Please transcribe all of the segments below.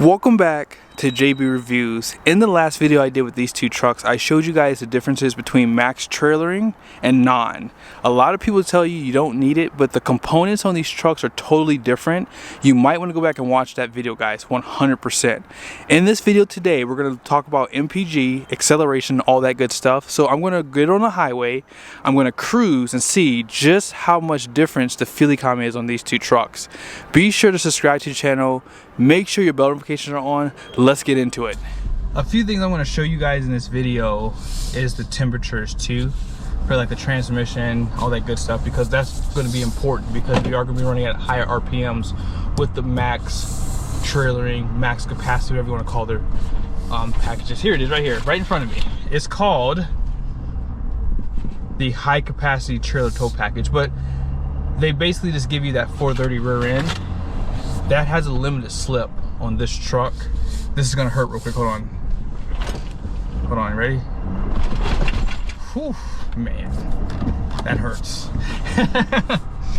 Welcome back to JB Reviews. In the last video I did with these two trucks, I showed you guys the differences between max trailering and non. A lot of people tell you you don't need it, but the components on these trucks are totally different. You might want to go back and watch that video, guys, 100%. In this video today, we're going to talk about MPG, acceleration, all that good stuff. So I'm going to get on the highway, I'm going to cruise and see just how much difference the fuel economy is on these two trucks. Be sure to subscribe to the channel, make sure your bell notifications are on. Let's get into it. A few things I want to show you guys in this video is the temperatures too, for like the transmission, all that good stuff, because that's going to be important because we are going to be running at higher RPMs with the max trailering, max capacity, whatever you want to call their packages. Here it is right here, right in front of me. It's called the high capacity trailer tow package, but they basically just give you that 430 rear end. That has a limited slip on this truck. This is gonna hurt real quick. Hold on, ready? Whew, man, that hurts.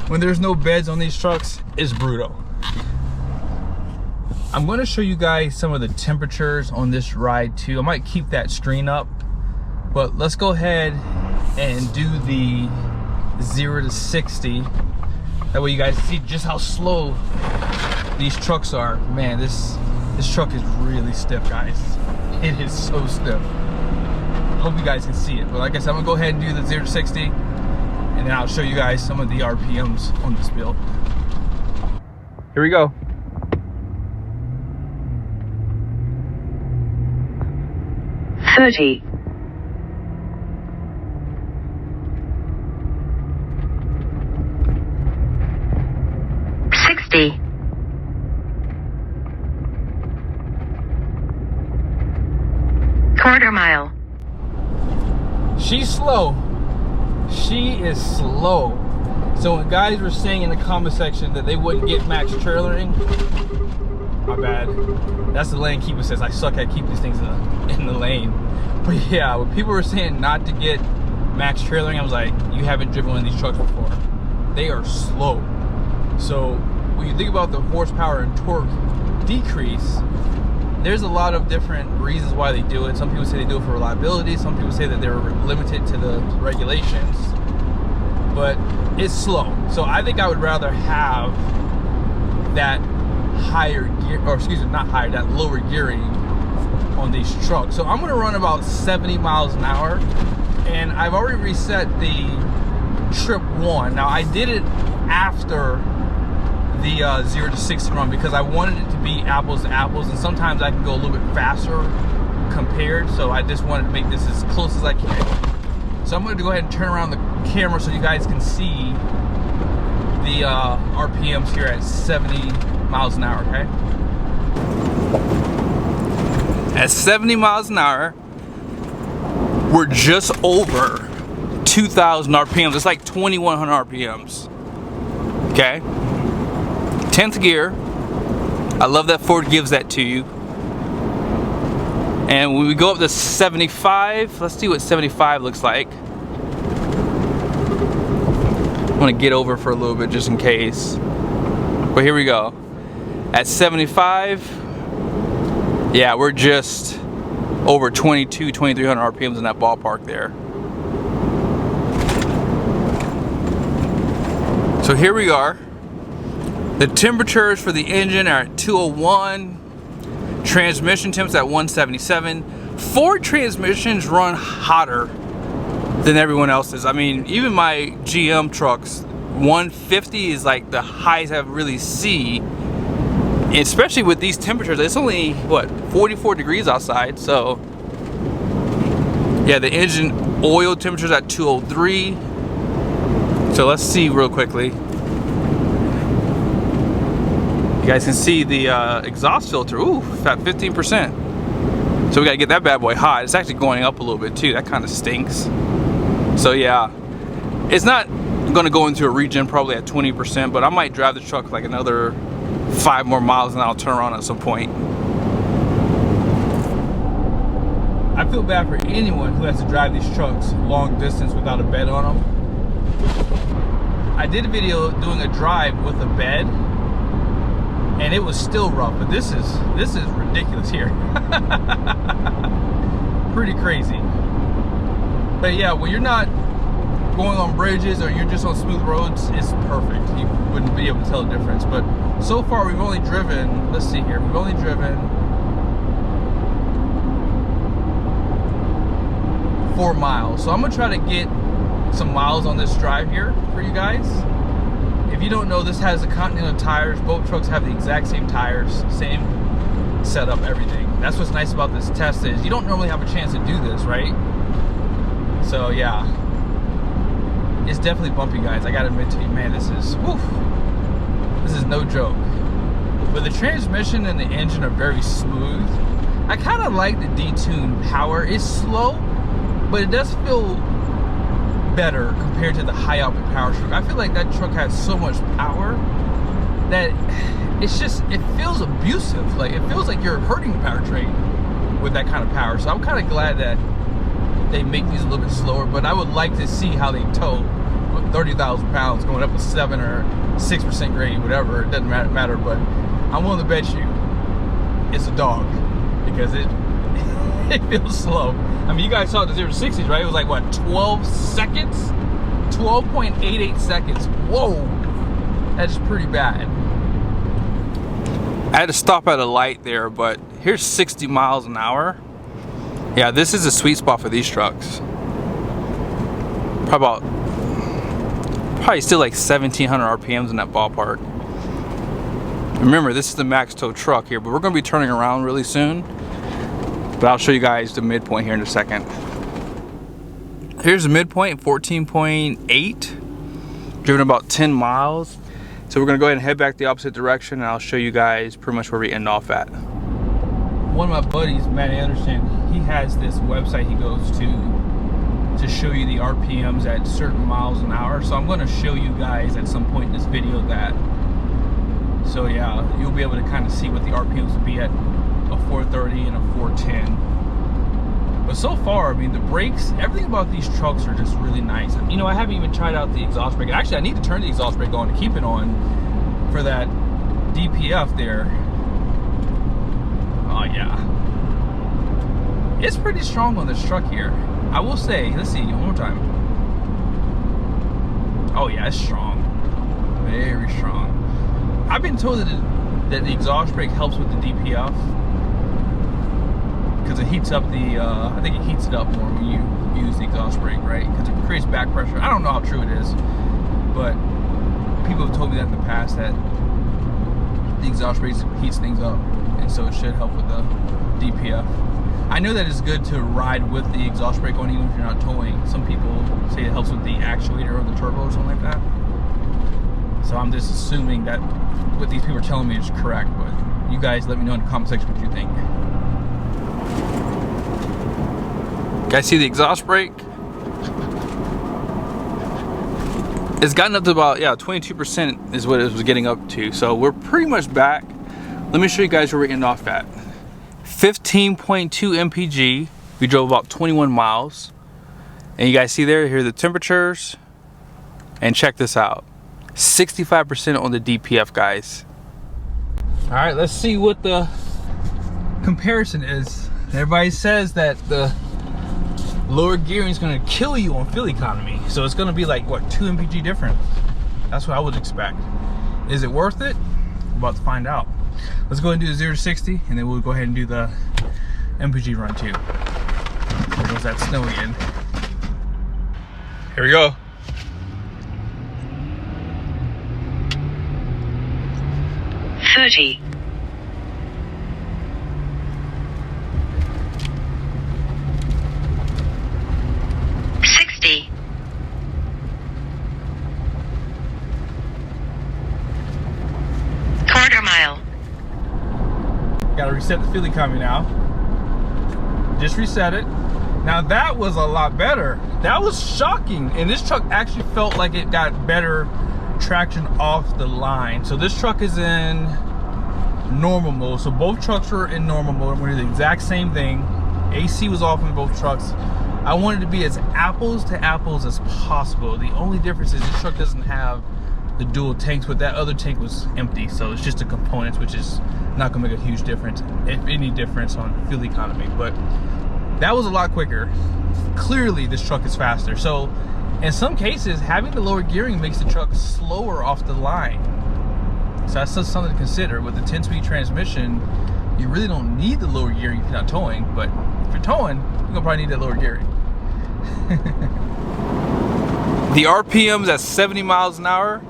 When there's no beds on these trucks, it's brutal. I'm gonna show you guys some of the temperatures on this ride too. I might keep that screen up, but let's go ahead and do the 0 to 60. That way you guys see just how slow these trucks are. Man, this truck is really stiff, guys. It is so stiff. Hope you guys can see it. But like I said, I'm gonna go ahead and do the 0 to 60, and then I'll show you guys some of the RPMs on this build. Here we go. $30. $60. Quarter mile. She's slow. She is slow. So when guys were saying in the comment section that they wouldn't get max trailering, my bad. That's the lane keeper says. I suck at keeping these things in the lane. But yeah, when people were saying not to get max trailering, I was like, you haven't driven one of these trucks before. They are slow. So when you think about the horsepower and torque decrease, there's a lot of different reasons why they do it. Some people say they do it for reliability. Some people say that they're limited to the regulations. But it's slow. So I think I would rather have that higher gear, or excuse me, not higher, that lower gearing on these trucks. So I'm gonna run about 70 miles an hour. And I've already reset the trip 1. Now I did it after the 0 to 60 run because I wanted it to be apples to apples, and sometimes I can go a little bit faster compared, so I just wanted to make this as close as I can. So I'm going to go ahead and turn around the camera so you guys can see the RPMs here at 70 miles an hour, okay? At 70 miles an hour, we're just over 2,000 RPMs. It's like 2,100 RPMs, okay? 10th gear. I love that Ford gives that to you. And when we go up to 75, let's see what 75 looks like. I'm gonna get over for a little bit just in case. But here we go. At 75, yeah, we're just over 2,300 RPMs in that ballpark there. So here we are. The temperatures for the engine are at 201, transmission temps at 177. Ford transmissions run hotter than everyone else's. I mean, even my GM trucks, 150 is like the highest I really see. Especially with these temperatures, it's only, what, 44 degrees outside, so. Yeah, the engine oil temperature's at 203. So let's see real quickly. You guys can see the exhaust filter, ooh, at 15%. So we gotta get that bad boy hot. It's actually going up a little bit too. That kind of stinks. So yeah, it's not gonna go into a regen probably at 20%, but I might drive the truck like another 5 more miles and I'll turn around at some point. I feel bad for anyone who has to drive these trucks long distance without a bed on them. I did a video doing a drive with a bed, and it was still rough. But this is ridiculous here. Pretty crazy. But yeah, when you're not going on bridges or you're just on smooth roads, it's perfect. You wouldn't be able to tell the difference. But so far we've only driven, let's see here, we've only driven 4 miles. So I'm gonna try to get some miles on this drive here for you guys. If you don't know, this has the Continental tires. Both trucks have the exact same tires, same setup, everything. That's what's nice about this test is you don't normally have a chance to do this, right? So yeah, it's definitely bumpy, guys. I gotta admit to you, man, this is no joke. But the transmission and the engine are very smooth. I kind of like the detuned power. It's slow, but it does feel better compared to the high output power truck. I feel like that truck has so much power that it's just, it feels abusive. Like, it feels like you're hurting the powertrain with that kind of power. So I'm kind of glad that they make these a little bit slower, but I would like to see how they tow 30,000 pounds going up a 7 or 6% grade, whatever. It doesn't matter, but I'm willing to bet you it's a dog because it feels slow. I mean, you guys saw the 0 to 60s, right? It was like, what, 12 seconds? 12.88 seconds. Whoa, that's pretty bad. I had to stop at a light there, but here's 60 miles an hour. Yeah, this is a sweet spot for these trucks. Probably still like 1,700 RPMs in that ballpark. Remember, this is the max tow truck here, but we're gonna be turning around really soon. But I'll show you guys the midpoint here in a second. Here's the midpoint, 14.8. Driven about 10 miles. So we're gonna go ahead and head back the opposite direction, and I'll show you guys pretty much where we end off at. One of my buddies, Matt Anderson, he has this website he goes to show you the RPMs at certain miles an hour. So I'm gonna show you guys at some point in this video that. So yeah, you'll be able to kind of see what the RPMs would be at a 430 and a 410. But so far, I mean, the brakes, everything about these trucks are just really nice. You know, I haven't even tried out the exhaust brake. Actually, I need to turn the exhaust brake on to keep it on for that DPF there. Oh yeah, it's pretty strong on this truck here, I will say. Let's see, one more time. Oh yeah, it's strong, very strong. I've been told that the exhaust brake helps with the DPF because it heats up the, I think it heats it up more when you use the exhaust brake, right? Because it creates back pressure. I don't know how true it is, but people have told me that in the past, that the exhaust brake heats things up, and so it should help with the DPF. I know that it's good to ride with the exhaust brake on even if you're not towing. Some people say it helps with the actuator or the turbo or something like that. So I'm just assuming that what these people are telling me is correct, but you guys let me know in the comment section what you think. Guys, see the exhaust brake? It's gotten up to about, yeah, 22% is what it was getting up to. So we're pretty much back. Let me show you guys where we're ending off at. 15.2 MPG. We drove about 21 miles. And you guys see there, here are the temperatures. And check this out. 65% on the DPF, guys. All right, let's see what the comparison is. Everybody says that the lower gearing is going to kill you on fuel economy. So it's going to be like, what, 2 MPG difference? That's what I would expect. Is it worth it? We're about to find out. Let's go ahead and do the 0 to 60, and then we'll go ahead and do the MPG run too. There goes that snow again. Here we go. $30. $60. Quarter mile. Gotta reset the fuel economy now. Just reset it. Now that was a lot better. That was shocking. And this truck actually felt like it got better traction off the line. So this truck is in normal mode. So both trucks were in normal mode. We're doing the exact same thing. AC was off in both trucks. I wanted to be as apples to apples as possible. The only difference is this truck doesn't have the dual tanks, but that other tank was empty, so it's just the components, which is not gonna make a huge difference, if any difference, on fuel economy. But that was a lot quicker. Clearly this truck is faster. So in some cases, having the lower gearing makes the truck slower off the line. So that's just something to consider. With the 10-speed transmission, you really don't need the lower gearing if you're not towing, but if you're towing, you're gonna probably need that lower gearing. The RPMs at 70 miles an hour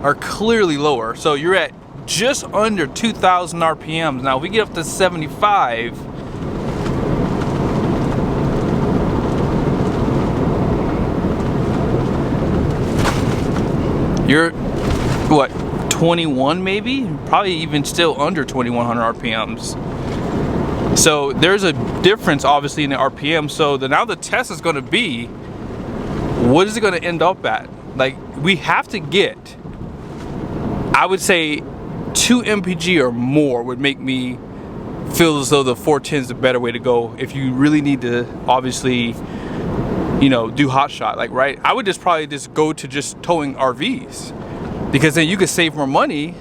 are clearly lower. So you're at just under 2,000 RPMs. Now if we get up to 75, you're what, 21 maybe? Probably even still under 2,100 RPMs. So there's a difference obviously in the RPM. So now the test is going to be, what is it going to end up at? Like, we have to get, I would say 2 MPG or more would make me feel as though the 410 is the better way to go if you really need to obviously, you know, do hot shot. Like, right, I would just probably just go to just towing RVs, because then you could save more money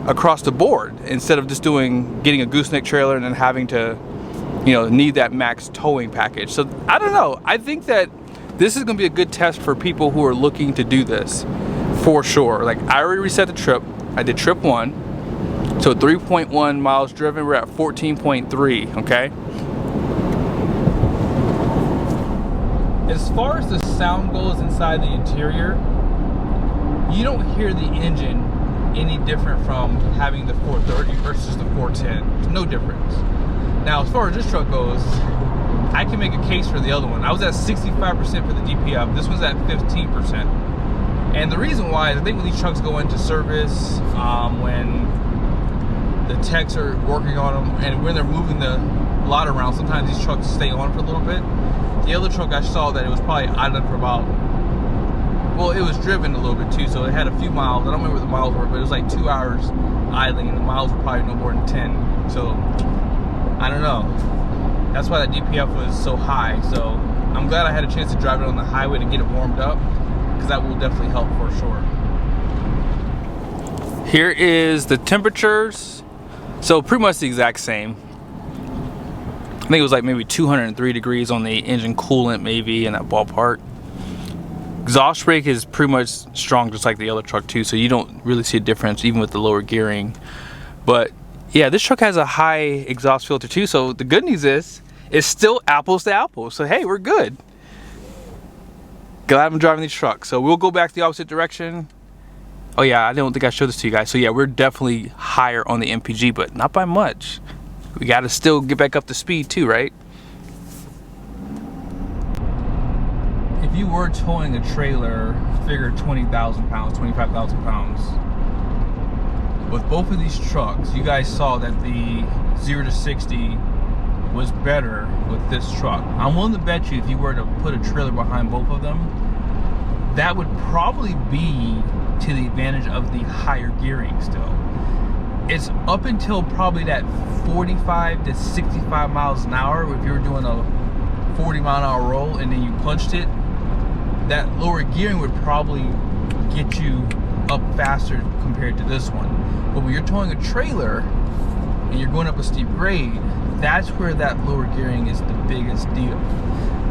across the board instead of just getting a gooseneck trailer and then having to, you know, need that max towing package. So I don't know, I think that this is gonna be a good test for people who are looking to do this for sure. Like, I already reset the trip. I did trip 1, so 3.1 miles driven. We're at 14.3, okay? As far as the sound goes inside the interior, you don't hear the engine any different from having the 430 versus the 410. There's no difference. Now, as far as this truck goes, I can make a case for the other one. I was at 65% for the DPF. This was at 15%. And the reason why is, I think when these trucks go into service, when the techs are working on them, and when they're moving the lot around, sometimes these trucks stay on for a little bit. The other truck, I saw that it was probably idling for about, well, it was driven a little bit too, so it had a few miles. I don't remember what the miles were, but it was like 2 hours idling, and the miles were probably no more than 10. So I don't know. That's why that DPF was so high. So I'm glad I had a chance to drive it on the highway to get it warmed up, because that will definitely help for sure. Here is the temperatures. So pretty much the exact same. I think it was like maybe 203 degrees on the engine coolant, maybe in that ballpark. Exhaust brake is pretty much strong, just like the other truck too, so you don't really see a difference even with the lower gearing. But yeah, this truck has a high exhaust filter too, so the good news is it's still apples to apples. So hey, we're good. Glad I'm driving these trucks. So we'll go back the opposite direction. Oh yeah, I don't think I showed this to you guys. So yeah, we're definitely higher on the MPG, but not by much. We gotta still get back up to speed too, right? If you were towing a trailer, figure 20,000 pounds, 25,000 pounds. With both of these trucks, you guys saw that the 0 to 60 was better with this truck. I'm willing to bet you if you were to put a trailer behind both of them, that would probably be to the advantage of the higher gearing still. It's up until probably that 45 to 65 miles an hour, if you were doing a 40-mile-an-hour roll and then you punched it, that lower gearing would probably get you up faster compared to this one. But when you're towing a trailer and you're going up a steep grade, that's where that lower gearing is the biggest deal.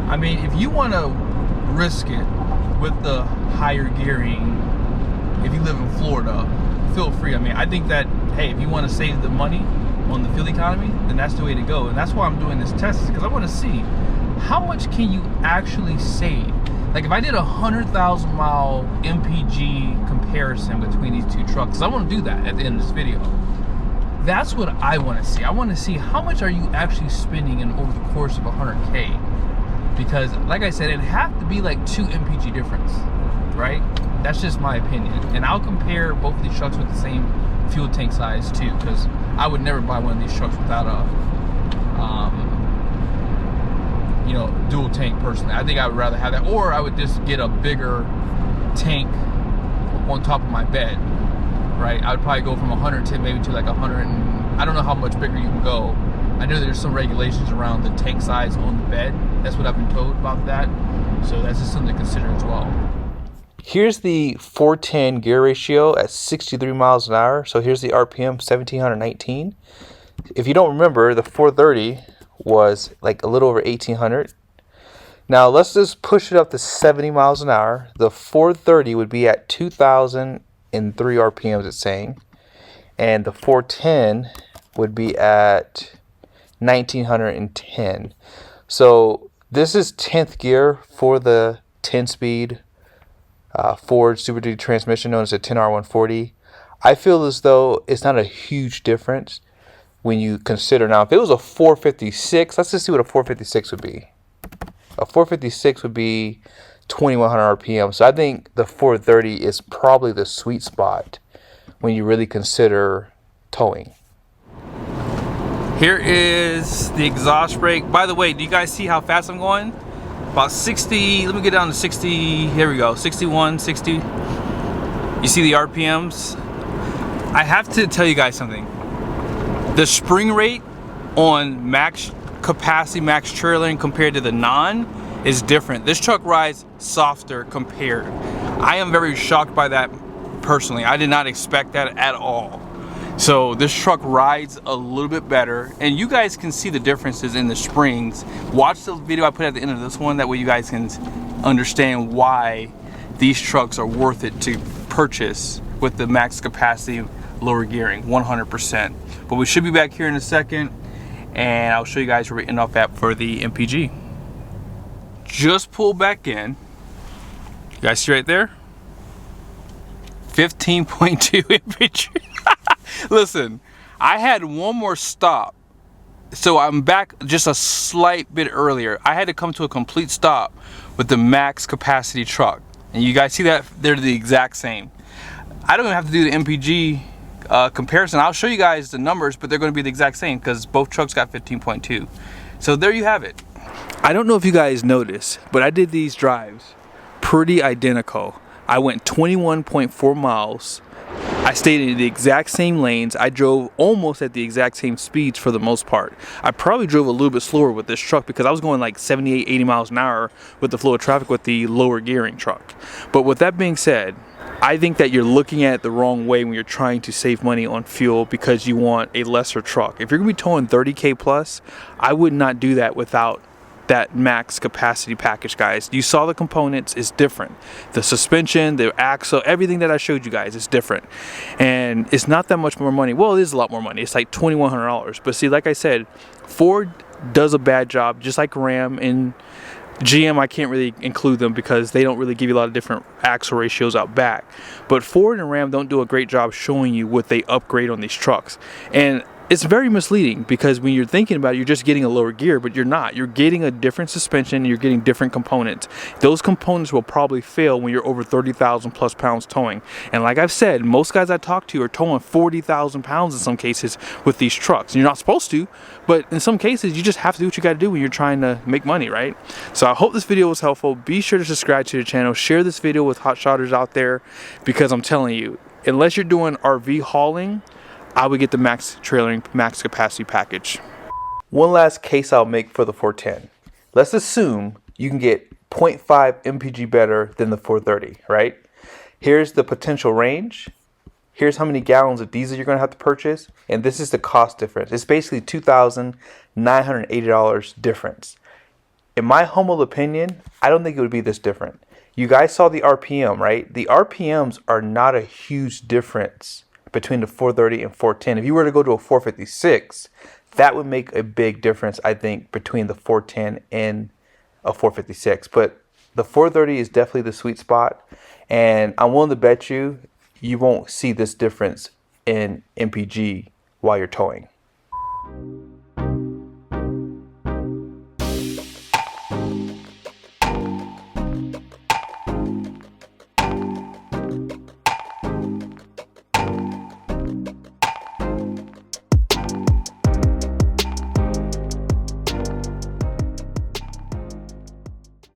I mean, if you want to risk it with the higher gearing, if you live in Florida, feel free. I mean, I think that, hey, if you want to save the money on the fuel economy, then that's the way to go. And that's why I'm doing this test, because I want to see how much can you actually save. Like, if I did a 100,000 mile MPG comparison between these two trucks, I want to do that at the end of this video. That's what I want to see. I want to see how much are you actually spending in over the course of 100K. Because, like I said, it'd have to be like 2 MPG difference, right? That's just my opinion. And I'll compare both of these trucks with the same fuel tank size too, because I would never buy one of these trucks without a you know, dual tank personally. I think I would rather have that, or I would just get a bigger tank on top of my bed, right? I would probably go from 110 maybe to like 100, and I don't know how much bigger you can go. I know there's some regulations around the tank size on the bed. That's what I've been told about that. So that's just something to consider as well. Here's the 410 gear ratio at 63 miles an hour. So here's the RPM, 1719. If you don't remember, the 430 was like a little over 1800. Now let's just push it up to 70 miles an hour. The 430 would be at 2003 RPMs, it's saying. And the 410 would be at 1910. So this is 10th gear for the 10-speed Ford Super Duty transmission known as a 10R140. I feel as though it's not a huge difference when you consider. Now, if it was a 456, let's just see what a 456 would be. A 456 would be 2100 RPM. So I think the 430 is probably the sweet spot when you really consider towing. Here is the exhaust brake. By the way, do you guys see how fast I'm going? About 60, let me get down to 60, here we go, 61, 60. You see the RPMs? I have to tell you guys something. The spring rate on max capacity, max trailering compared to the non is different. This truck rides softer compared. I am very shocked by that personally. I did not expect that at all. So this truck rides a little bit better, and you guys can see the differences in the springs. Watch the video I put at the end of this one, that way you guys can understand why these trucks are worth it to purchase with the max capacity lower gearing, 100%. But we should be back here in a second, and I'll show you guys where we end off at for the MPG. Just pull back in. You guys see right there? 15.2 MPG. Listen, I had one more stop, so I'm back just a slight bit earlier. I had to come to a complete stop with the max capacity truck, and you guys see that they're the exact same. I don't even have to do the MPG comparison. I'll show you guys the numbers, but they're going to be the exact same because both trucks got 15.2. So there you have it. I don't know if you guys noticed, but I did these drives pretty identical. I went 21.4 miles. I stayed in the exact same lanes. I drove almost at the exact same speeds for the most part. I probably drove a little bit slower with this truck because I was going like 78, 80 miles an hour with the flow of traffic with the lower gearing truck. But with that being said, I think that you're looking at it the wrong way when you're trying to save money on fuel because you want a lesser truck. If you're gonna be towing 30K plus, I would not do that without that max capacity package, guys. You saw the components is different. The suspension, the axle, everything that I showed you guys is different. And it's not that much more money. Well, it is a lot more money. It's like $2,100. But see, like I said, Ford does a bad job, just like Ram and GM. I can't really include them because they don't really give you a lot of different axle ratios out back. But Ford and Ram don't do a great job showing you what they upgrade on these trucks. And it's very misleading because when you're thinking about it, you're just getting a lower gear, but you're not. You're getting a different suspension, you're getting different components. Those components will probably fail when you're over 30,000 plus pounds towing. And like I've said, most guys I talk to are towing 40,000 pounds in some cases with these trucks. You're not supposed to, but in some cases, you just have to do what you got to do when you're trying to make money, right? So I hope this video was helpful. Be sure to subscribe to the channel. Share this video with hot shotters out there because I'm telling you, unless you're doing RV hauling, I would get the max trailering, max capacity package. One last case I'll make for the 410. Let's assume you can get 0.5 MPG better than the 430, right? Here's the potential range. Here's how many gallons of diesel you're going to have to purchase. And this is the cost difference. It's basically $2,980 difference. In my humble opinion, I don't think it would be this different. You guys saw the RPM, right? The RPMs are not a huge difference between the 430 and 410. If you were to go to a 456, that would make a big difference, I think, between the 410 and a 456. But the 430 is definitely the sweet spot, and I'm willing to bet you won't see this difference in MPG while you're towing.